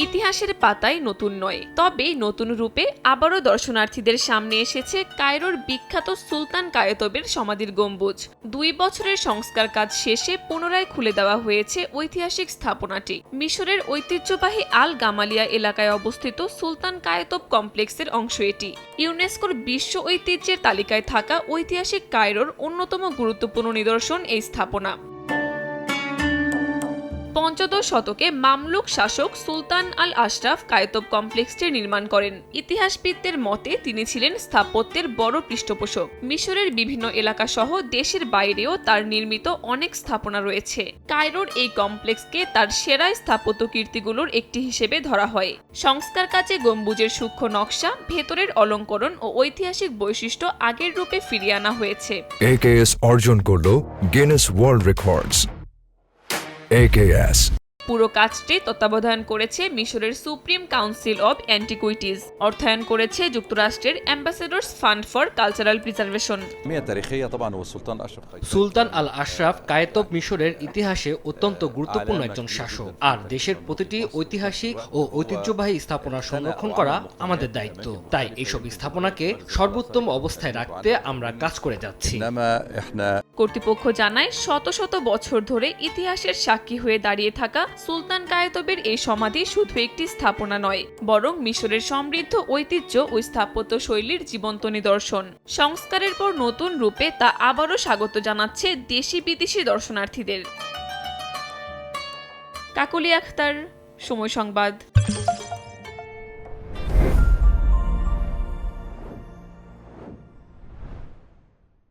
ইতিহাসের পাতায় নতুন নয়, তবে নতুন রূপে আবারও দর্শনার্থীদের সামনে এসেছে কায়রোর বিখ্যাত সুলতান কায়তবের সমাধির গম্বুজ। 2 বছরের সংস্কার কাজ শেষে পুনরায় খুলে দেওয়া হয়েছে ঐতিহাসিক স্থাপনাটি। মিশরের ঐতিহ্যবাহী আল গামালিয়া এলাকায় অবস্থিত সুলতান কায়তব কমপ্লেক্সের অংশ এটি। ইউনেস্কোর বিশ্ব ঐতিহ্যের তালিকায় থাকা ঐতিহাসিক কায়রোর অন্যতম গুরুত্বপূর্ণ নিদর্শন এই স্থাপনা। পঞ্চদশ শতকে মামলুক শাসক সুলতান আল আশরাফ কায়তব কমপ্লেক্সটি নির্মাণ করেন। ইতিহাসবিদদের মতে তিনি ছিলেন স্থাপত্যের বড় পৃষ্ঠপোষক। মিশরের বিভিন্ন এলাকা সহ দেশের বাইরেও তার নির্মিত অনেক স্থাপনা রয়েছে। কায়রোর এই কমপ্লেক্সকে তার সেরা স্থাপত্য কীর্তিগুলোর একটি হিসেবে ধরা হয়। সংস্কার কাজে গম্বুজের সূক্ষ্ম নকশা, ভেতরের অলঙ্করণ ও ঐতিহাসিক বৈশিষ্ট্য আগের রূপে ফিরিয়ে আনা হয়েছে। AKS অর্জন করল গিনেস ওয়ার্ল্ড রেকর্ডস। AKS পুরো কাজটি তত্ত্বাবধান করেছে মিশরের সুপ্রিম কাউন্সিল অব অ্যান্টিকুইটিজ, অর্থায়ন করেছে যুক্তরাষ্ট্রের অ্যাম্বাসেডর্স ফান্ড ফর কালচারাল প্রিজার্ভেশন। সুলতান আল আশরাফ কায়তব মিশরের ইতিহাসে অত্যন্ত গুরুত্বপূর্ণ একজন শাসক, আর দেশের প্রতিটি ঐতিহাসিক ও ঐতিহ্যবাহী স্থাপনা সংরক্ষণ করা আমাদের দায়িত্ব। তাই এইসব স্থাপনাকে সর্বোত্তম অবস্থায় রাখতে আমরা কাজ করে যাচ্ছি। কর্তৃপক্ষ জানায়, শত শত বছর ধরে ইতিহাসের সাক্ষী হয়ে দাঁড়িয়ে থাকা সুলতান কায়তবের এই সমাধি শুধু একটি স্থাপনা নয়, বরং মিশরের সমৃদ্ধ ঐতিহ্য ও স্থাপত্য শৈলীর জীবন্ত নিদর্শন। সংস্কারের পর নতুন রূপে তা আবারও স্বাগত জানাচ্ছে দেশি বিদেশি দর্শনার্থীদের। কাকলি আখতার, সময় সংবাদ।